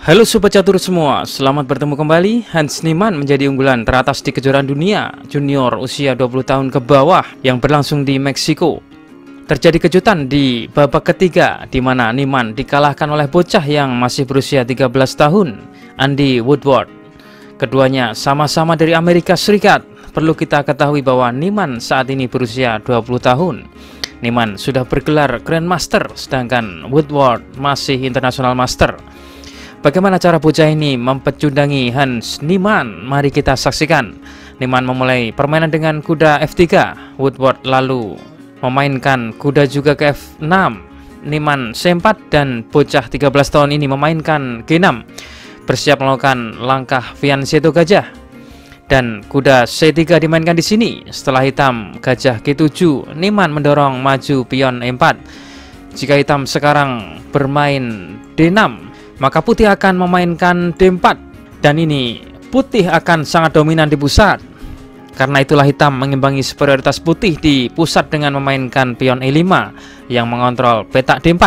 Halo Sobat Catur semua, selamat bertemu kembali. Hans Niemann menjadi unggulan teratas di kejuaraan dunia junior usia 20 tahun ke bawah yang berlangsung di Meksiko. Terjadi kejutan di babak ketiga di mana Niemann dikalahkan oleh bocah yang masih berusia 13 tahun, Andy Woodward. Keduanya sama-sama dari Amerika Serikat. Perlu kita ketahui bahwa Niemann saat ini berusia 20 tahun. Niemann sudah bergelar Grandmaster, sedangkan Woodward masih International Master. Bagaimana cara bocah ini mempecundangi Hans Niemann? Mari kita saksikan. Niemann memulai permainan dengan kuda F3. Woodward lalu memainkan kuda juga ke F6. Niemann C4 dan bocah 13 tahun ini memainkan G6. Bersiap melakukan langkah fianchetto gajah. Dan kuda C3 dimainkan di sini. Setelah hitam gajah G7, Niemann mendorong maju pion E4. Jika hitam sekarang bermain D6, maka putih akan memainkan D4, dan ini putih akan sangat dominan di pusat. Karena itulah hitam mengimbangi superioritas putih di pusat dengan memainkan pion E5 yang mengontrol petak D4.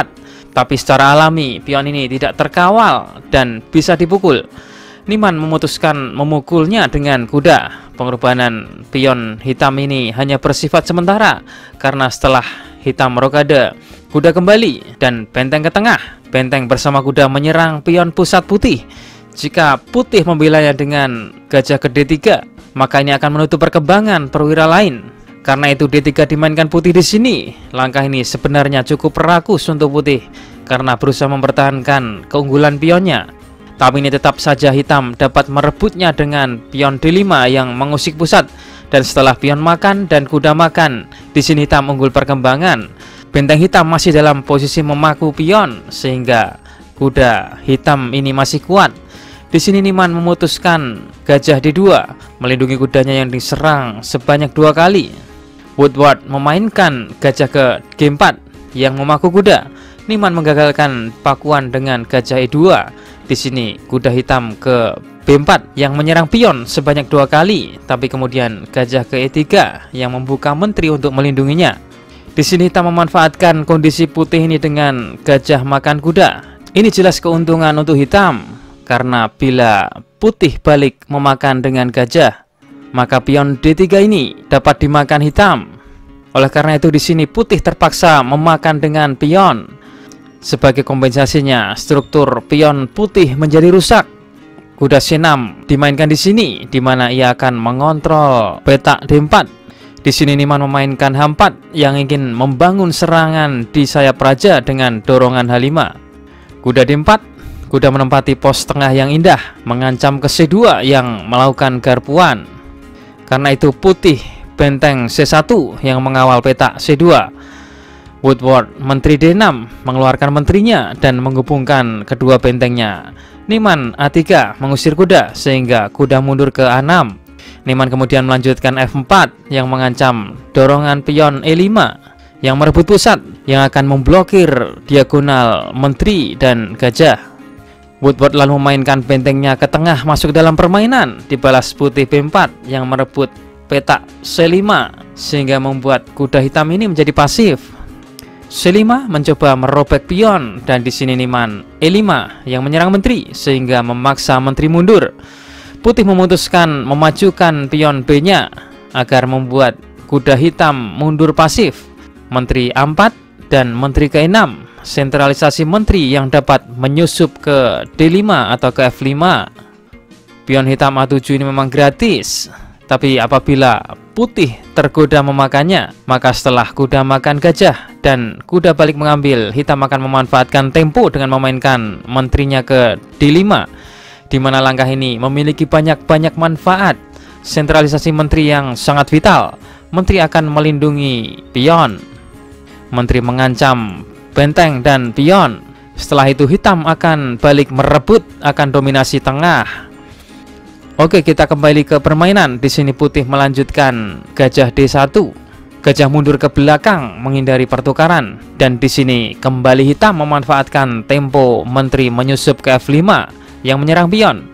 Tapi secara alami pion ini tidak terkawal dan bisa dipukul. Niemann memutuskan memukulnya dengan kuda. Pengorbanan pion hitam ini hanya bersifat sementara, karena setelah hitam rokade, kuda kembali dan benteng ke tengah. Benteng bersama kuda menyerang pion pusat putih. Jika putih membelanya dengan gajah ke D3, maka ini akan menutup perkembangan perwira lain. Karena itu D3 dimainkan putih di sini. Langkah ini sebenarnya cukup rakus untuk putih karena berusaha mempertahankan keunggulan pionnya. Tapi ini tetap saja hitam dapat merebutnya dengan pion D5 yang mengusik pusat. Dan setelah pion makan dan kuda makan, di sini hitam unggul perkembangan. Benteng hitam masih dalam posisi memaku pion sehingga kuda hitam ini masih kuat. Di sini Niemann memutuskan gajah D2 melindungi kudanya yang diserang sebanyak 2 kali. Woodward memainkan gajah ke G4 yang memaku kuda. Niemann menggagalkan pakuan dengan gajah E2. Di sini kuda hitam ke B4 yang menyerang pion sebanyak 2 kali, tapi kemudian gajah ke E3 yang membuka menteri untuk melindunginya. Di sini hitam memanfaatkan kondisi putih ini dengan gajah makan kuda. Ini jelas keuntungan untuk hitam, karena bila putih balik memakan dengan gajah, maka pion D3 ini dapat dimakan hitam. Oleh karena itu di sini putih terpaksa memakan dengan pion. Sebagai kompensasinya, struktur pion putih menjadi rusak. Kuda C6 dimainkan di sini, di mana ia akan mengontrol petak D4. Di sini Niemann memainkan H4 yang ingin membangun serangan di sayap raja dengan dorongan H5. Kuda D4, kuda menempati pos tengah yang indah, mengancam ke C2 yang melakukan garpuan. Karena itu putih benteng C1 yang mengawal petak C2. Woodward menteri D6 mengeluarkan menterinya dan menghubungkan kedua bentengnya. Niemann A3 mengusir kuda sehingga kuda mundur ke A6. Niemann kemudian melanjutkan F4 yang mengancam dorongan pion E5 yang merebut pusat yang akan memblokir diagonal menteri dan gajah. Woodward lalu memainkan bentengnya ke tengah masuk dalam permainan, dibalas putih B4 yang merebut petak C5 sehingga membuat kuda hitam ini menjadi pasif. C5 mencoba merobek pion dan di sini Niemann E5 yang menyerang menteri sehingga memaksa menteri mundur. Putih memutuskan memajukan pion B-nya agar membuat kuda hitam mundur pasif. Menteri A4 dan menteri ke-6, sentralisasi menteri yang dapat menyusup ke D5 atau ke F5. Pion hitam A7 ini memang gratis, tapi apabila putih tergoda memakannya, maka setelah kuda makan gajah dan kuda balik mengambil, hitam akan memanfaatkan tempo dengan memainkan menterinya ke D5, di mana langkah ini memiliki banyak manfaat. Sentralisasi menteri yang sangat vital. Menteri akan melindungi pion. Menteri mengancam benteng dan pion. Setelah itu hitam akan balik merebut, akan dominasi tengah. Oke, kita kembali ke permainan. Di sini putih melanjutkan gajah D1. Gajah mundur ke belakang menghindari pertukaran, dan di sini kembali hitam memanfaatkan tempo menteri menyusup ke F5 yang menyerang pion.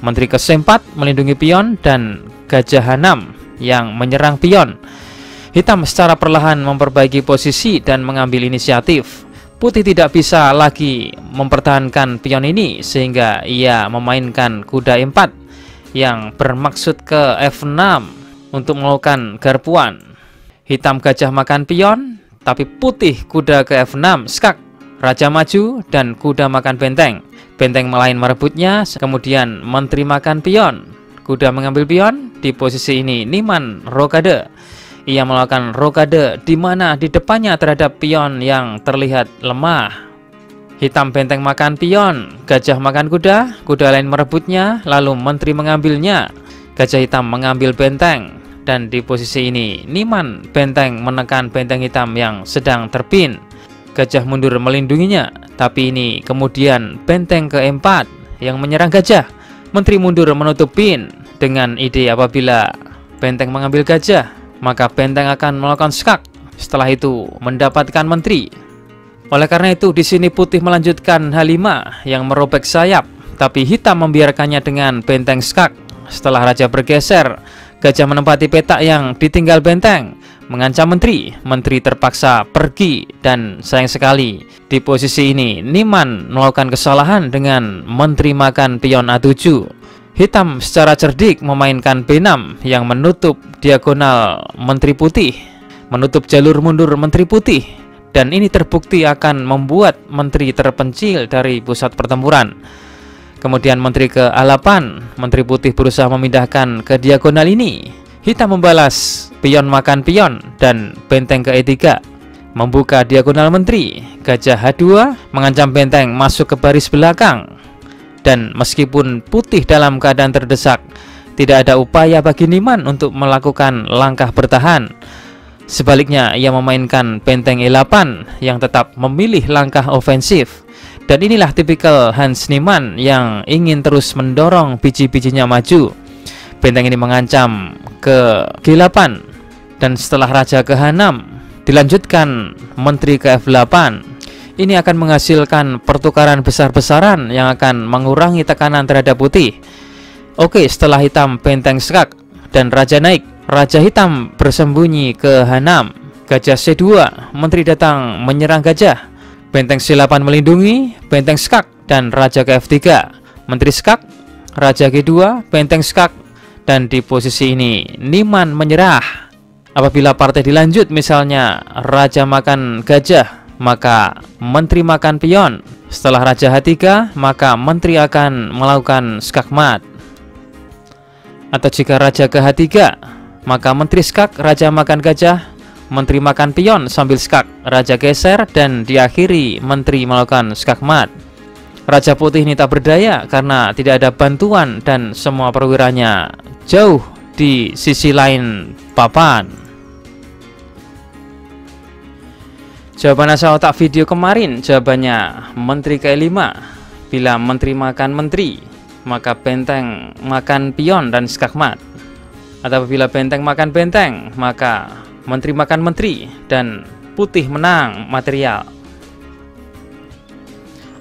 Menteri ke C4 melindungi pion dan gajah H6 yang menyerang pion. Hitam secara perlahan memperbaiki posisi dan mengambil inisiatif. Putih tidak bisa lagi mempertahankan pion ini sehingga ia memainkan kuda E4 yang bermaksud ke F6 untuk melakukan garpuan. Hitam gajah makan pion, tapi putih kuda ke F6, skak. Raja maju dan kuda makan benteng. Benteng lain merebutnya, kemudian menteri makan pion. Kuda mengambil pion, di posisi ini Niman rokade. Ia melakukan rokade di mana di depannya terhadap pion yang terlihat lemah. Hitam benteng makan pion, gajah makan kuda, kuda lain merebutnya, lalu menteri mengambilnya. Gajah hitam mengambil benteng, dan di posisi ini Niman benteng menekan benteng hitam yang sedang terpin. Gajah mundur melindunginya, tapi ini kemudian benteng ke-4 yang menyerang gajah. Menteri mundur menutup pin dengan ide apabila benteng mengambil gajah, maka benteng akan melakukan skak. Setelah itu mendapatkan menteri. Oleh karena itu di sini putih melanjutkan H5 yang merobek sayap, tapi hitam membiarkannya dengan benteng skak. Setelah raja bergeser, gajah menempati petak yang ditinggal benteng, mengancam menteri. Menteri terpaksa pergi, dan sayang sekali di posisi ini Niman melakukan kesalahan dengan menteri makan pion A7. Hitam secara cerdik memainkan B6 yang menutup diagonal menteri putih, menutup jalur mundur menteri putih, dan ini terbukti akan membuat menteri terpencil dari pusat pertempuran. Kemudian menteri ke A8, menteri putih berusaha memindahkan ke diagonal ini. Hitam membalas pion makan pion dan benteng ke E3, membuka diagonal menteri. Gajah H2 mengancam benteng masuk ke baris belakang. Dan meskipun putih dalam keadaan terdesak, tidak ada upaya bagi Niman untuk melakukan langkah bertahan. Sebaliknya, ia memainkan benteng E8 yang tetap memilih langkah ofensif. Dan inilah tipikal Hans Niemann yang ingin terus mendorong biji-bijinya maju. Benteng ini mengancam ke G8, dan setelah raja ke H6 dilanjutkan menteri ke F8. Ini akan menghasilkan pertukaran besar-besaran yang akan mengurangi tekanan terhadap putih. Oke, setelah hitam benteng skak dan raja naik, raja hitam bersembunyi ke H6. Gajah C2, menteri datang menyerang gajah. Benteng C8 melindungi, benteng skak dan raja ke F3. Menteri skak, raja G2, benteng skak, dan di posisi ini Niman menyerah. Apabila partai dilanjut, misalnya raja makan gajah, maka menteri makan pion. Setelah raja H3, maka menteri akan melakukan skakmat. Atau jika raja ke H3, maka menteri skak, raja makan gajah, menteri makan pion sambil skak, raja geser, dan diakhiri menteri melakukan skakmat. Raja putih ini tak berdaya karena tidak ada bantuan dan semua perwiranya jauh di sisi lain papan. Jawaban asal otak video kemarin, jawabannya menteri ke-5. Bila menteri makan menteri, maka benteng makan pion dan skakmat. Atau bila benteng makan benteng, maka menteri makan menteri dan putih menang material.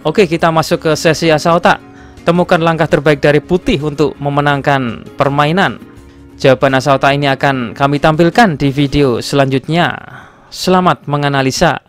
Oke, kita masuk ke sesi asal otak. Temukan langkah terbaik dari putih untuk memenangkan permainan. Jawaban asal otak ini akan kami tampilkan di video selanjutnya. Selamat menganalisa.